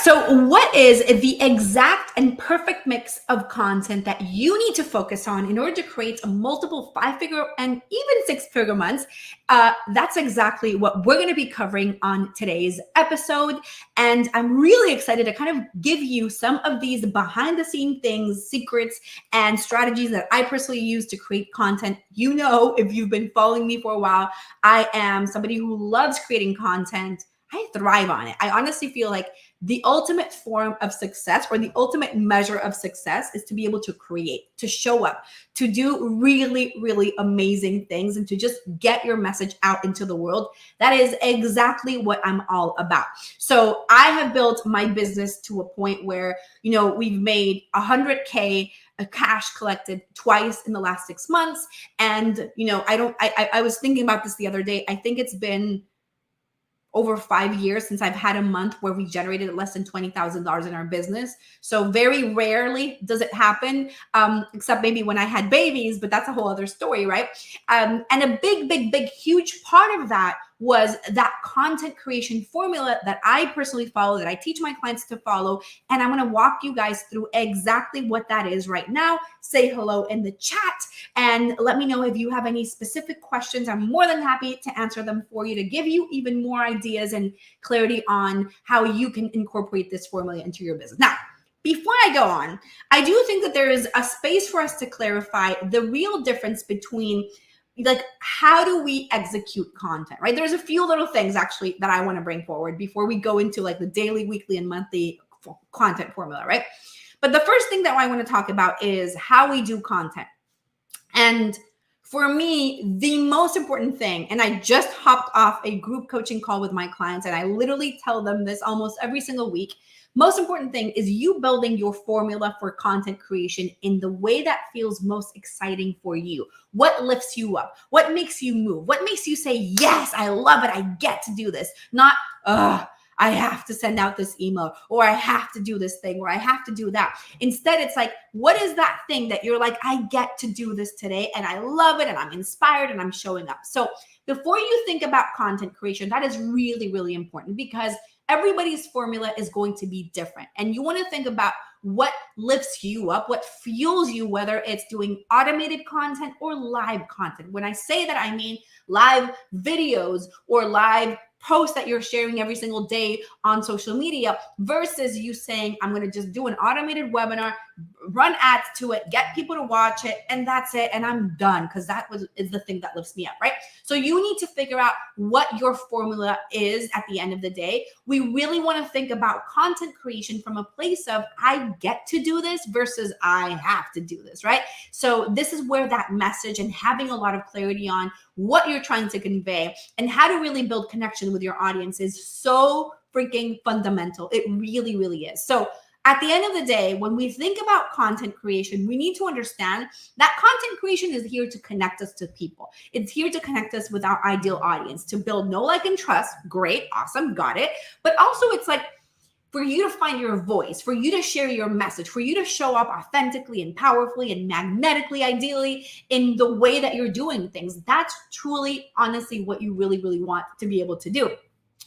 So what is the exact and perfect mix of content that you need to focus on in order to create a multiple 5-figure and even 6-figure months? That's exactly what we're going to be covering on today's episode. And I'm really excited to kind of give you some of these behind the scene things, secrets, and strategies that I personally use to create content. You know, if you've been following me for a while, I am somebody who loves creating content. I thrive on it. I honestly feel like the ultimate form of success, or the ultimate measure of success, is to be able to create, to show up, to do really, really amazing things, and to just get your message out into the world. That is exactly what I'm all about. So I have built my business to a point where, you know, we've made 100K cash collected twice in the last 6 months. And, you know, I was thinking about this the other day. I think it's been over 5 years since I've had a month where we generated less than $20,000 in our business. So very rarely does it happen, except maybe when I had babies, but that's a whole other story, right? And a big, huge part of that was that content creation formula that I personally follow, that I teach my clients to follow. And I'm going to walk you guys through exactly what that is right now. Say hello in the chat and let me know if you have any specific questions. I'm more than happy to answer them for you, to give you even more ideas and clarity on how you can incorporate this formula into your business. Now, before I go on, I do think that there is a space for us to clarify the real difference between, like, how do we execute content, right? There's a few little things actually that I want to bring forward before we go into like the daily, weekly, and monthly content formula, right? But the first thing that I want to talk about is how we do content. And for me, the most important thing, and I just hopped off a group coaching call with my clients, and I literally tell them this almost every single week. Most important thing is you building your formula for content creation in the way that feels most exciting for you. What lifts you up? What makes you move? What makes you say, yes, I love it, I get to do this. Not, I have to send out this email, or I have to do this thing, or I have to do that. Instead, it's like, what is that thing that you're like, I get to do this today, and I love it, and I'm inspired, and I'm showing up. So before you think about content creation, that is really, really important, because everybody's formula is going to be different. And you want to think about what lifts you up, what fuels you, whether it's doing automated content or live content. When I say that, I mean live videos or live posts that you're sharing every single day on social media, versus you saying, I'm going to just do an automated webinar, run ads to it, get people to watch it, and that's it, and I'm done, because is the thing that lifts me up, right? So you need to figure out what your formula is at the end of the day. We really want to think about content creation from a place of, I get to do this versus I have to do this, right? So this is where that message and having a lot of clarity on what you're trying to convey and how to really build connection with your audience is so freaking fundamental. It really, really is. So at the end of the day, when we think about content creation, we need to understand that content creation is here to connect us to people. It's here to connect us with our ideal audience, to build know, like, and trust. Great, awesome, got it. But also it's like for you to find your voice, for you to share your message, for you to show up authentically and powerfully and magnetically, ideally, in the way that you're doing things. That's truly, honestly, what you really, really want to be able to do.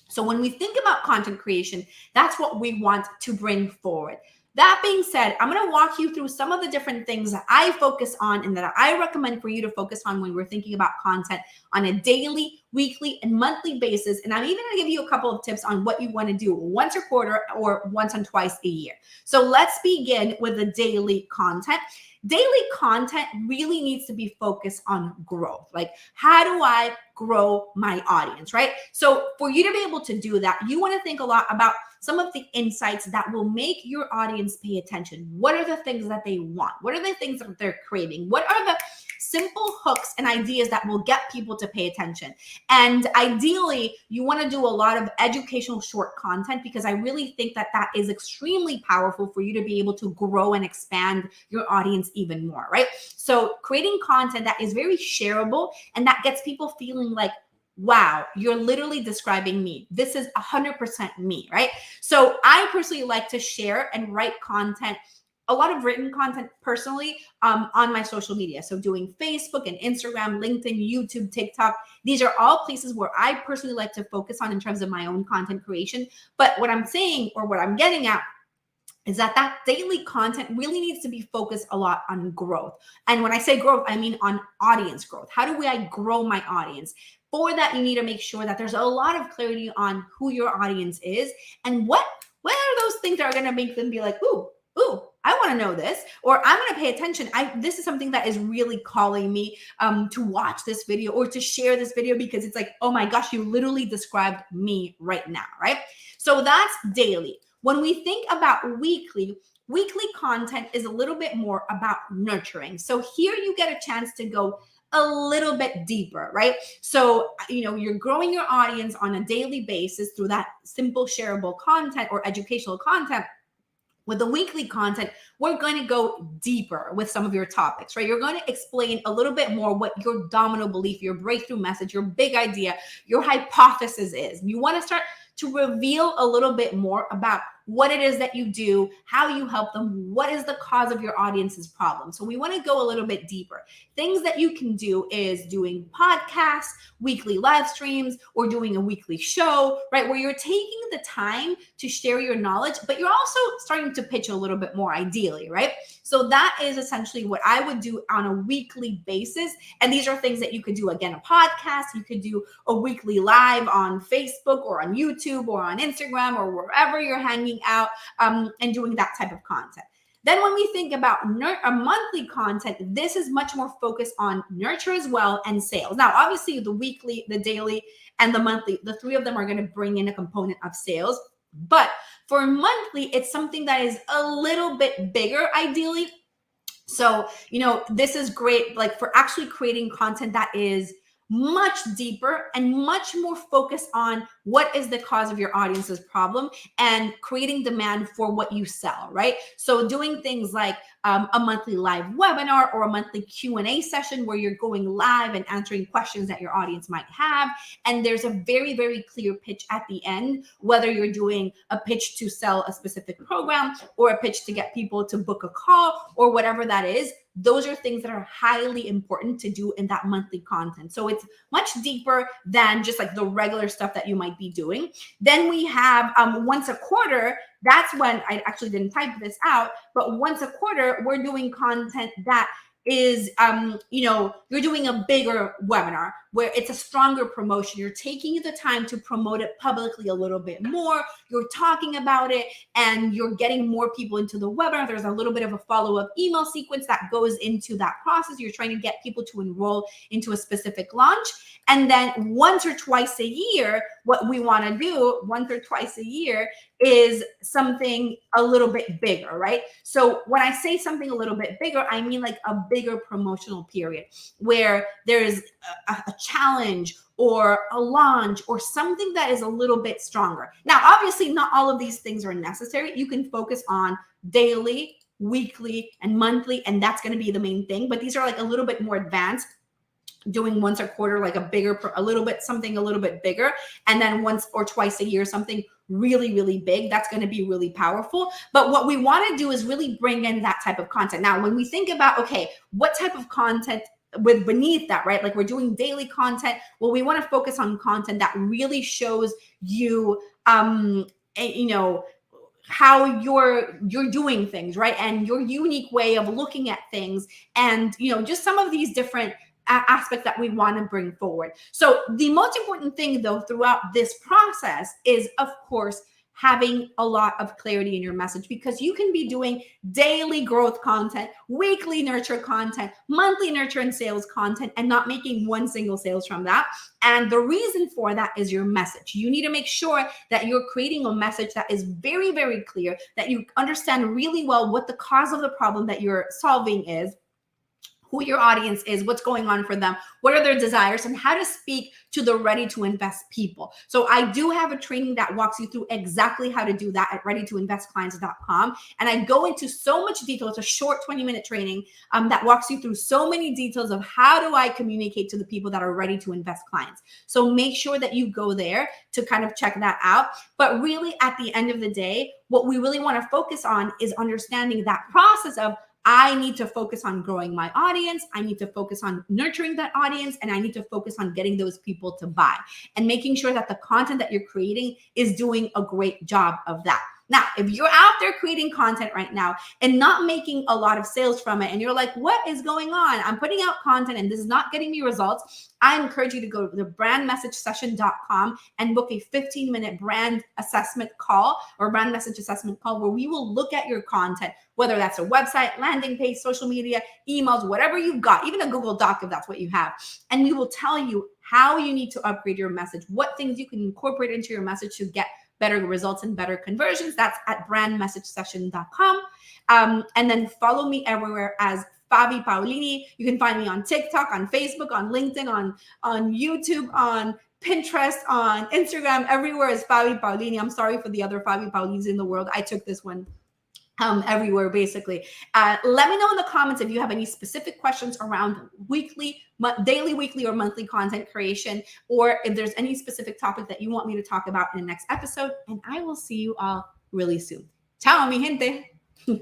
So when we think about content creation, that's what we want to bring forward. That being said, I'm going to walk you through some of the different things that I focus on and that I recommend for you to focus on when we're thinking about content on a daily, weekly, and monthly basis. And I'm even going to give you a couple of tips on what you want to do once a quarter or once and twice a year. So let's begin with the daily content. Daily content really needs to be focused on growth. Like, how do I grow my audience, right? So for you to be able to do that, you want to think a lot about some of the insights that will make your audience pay attention. What are the things that they want? What are the things that they're craving? What are the simple hooks and ideas that will get people to pay attention? And ideally, you want to do a lot of educational short content, because I really think that that is extremely powerful for you to be able to grow and expand your audience even more, right? So creating content that is very shareable and that gets people feeling like, wow, you're literally describing me. This is 100% me, right? So I personally like to share and write content a lot of written content personally on my social media. So doing Facebook and Instagram, LinkedIn, YouTube, TikTok. These are all places where I personally like to focus on in terms of my own content creation. But what I'm saying, or what I'm getting at, is that daily content really needs to be focused a lot on growth. And when I say growth, I mean on audience growth. How do I grow my audience? For that, you need to make sure that there's a lot of clarity on who your audience is and what are those things that are going to make them be like, ooh, I want to know this, or I'm going to pay attention. This is something that is really calling me to watch this video or to share this video, because it's like, oh my gosh, you literally described me right now, right? So that's daily. When we think about weekly content is a little bit more about nurturing. So here you get a chance to go a little bit deeper, right? So, you're growing your audience on a daily basis through that simple shareable content or educational content. With the weekly content, we're going to go deeper with some of your topics, right? You're going to explain a little bit more what your domino belief, your breakthrough message, your big idea, your hypothesis is. You want to start to reveal a little bit more about what it is that you do, how you help them, what is the cause of your audience's problem. So we want to go a little bit deeper. Things that you can do is doing podcasts, weekly live streams, or doing a weekly show, right? Where you're taking the time to share your knowledge, but you're also starting to pitch a little bit more ideally, right? So that is essentially what I would do on a weekly basis. And these are things that you could do, again, a podcast, you could do a weekly live on Facebook or on YouTube or on Instagram or wherever you're hanging out and doing that type of content. Then when we think about a monthly content, this is much more focused on nurture as well and sales. Now, obviously the weekly, the daily, and the monthly, the three of them are going to bring in a component of sales. But for monthly, it's something that is a little bit bigger, ideally. So, this is great, like for actually creating content that is much deeper and much more focused on what is the cause of your audience's problem and creating demand for what you sell, right? So doing things like a monthly live webinar or a monthly Q&A session where you're going live and answering questions that your audience might have. And there's a very, very clear pitch at the end, whether you're doing a pitch to sell a specific program or a pitch to get people to book a call or whatever that is. Those are things that are highly important to do in that monthly content. So it's much deeper than just like the regular stuff that you might be doing. Then we have once a quarter. That's when I actually didn't type this out, but once a quarter, we're doing content that is, you're doing a bigger webinar where it's a stronger promotion. You're taking the time to promote it publicly a little bit more. You're talking about it and you're getting more people into the webinar. There's a little bit of a follow-up email sequence that goes into that process. You're trying to get people to enroll into a specific launch. And then once or twice a year, what we want to do once or twice a year is something a little bit bigger, right? So when I say something a little bit bigger, I mean like a bigger promotional period where there's a challenge or a launch or something that is a little bit stronger. Now, obviously, not all of these things are necessary. You can focus on daily, weekly, and monthly, and that's going to be the main thing. But these are like a little bit more advanced, doing once a quarter, like something a little bit bigger. And then once or twice a year, something really, really big. That's going to be really powerful. But what we want to do is really bring in that type of content. Now, when we think about, okay, what type of content with beneath that, right? Like we're doing daily content. Well, we want to focus on content that really shows you, how you're doing things, right? And your unique way of looking at things, and just some of these different aspect that we want to bring forward. So the most important thing though throughout this process is, of course, having a lot of clarity in your message, because you can be doing daily growth content, weekly nurture content, monthly nurture and sales content, and not making one single sales from that. And the reason for that is your message. You need to make sure that you're creating a message that is very, very clear, that you understand really well what the cause of the problem that you're solving is, who your audience is, what's going on for them, what are their desires, and how to speak to the ready to invest people. So I do have a training that walks you through exactly how to do that at readytoinvestclients.com. And I go into so much detail. It's a short 20-minute training that walks you through so many details of how do I communicate to the people that are ready to invest clients. So make sure that you go there to kind of check that out. But really, at the end of the day, what we really want to focus on is understanding that process of I need to focus on growing my audience. I need to focus on nurturing that audience, and I need to focus on getting those people to buy and making sure that the content that you're creating is doing a great job of that. Now, if you're out there creating content right now and not making a lot of sales from it, and you're like, what is going on? I'm putting out content and this is not getting me results. I encourage you to go to brandmessagesession.com and book a 15-minute brand assessment call or brand message assessment call where we will look at your content, whether that's a website, landing page, social media, emails, whatever you've got, even a Google Doc if that's what you have. And we will tell you how you need to upgrade your message, what things you can incorporate into your message to get better results and better conversions. That's at brandmessagesession.com. And then follow me everywhere as Fabi Paolini. You can find me on TikTok, on Facebook, on LinkedIn, on YouTube, on Pinterest, on Instagram. Everywhere is Fabi Paolini. I'm sorry for the other Fabi Paolinis in the world. I took this one everywhere, basically. Let me know in the comments if you have any specific questions around daily, weekly, or monthly content creation, or if there's any specific topic that you want me to talk about in the next episode. And I will see you all really soon. Ciao, mi gente.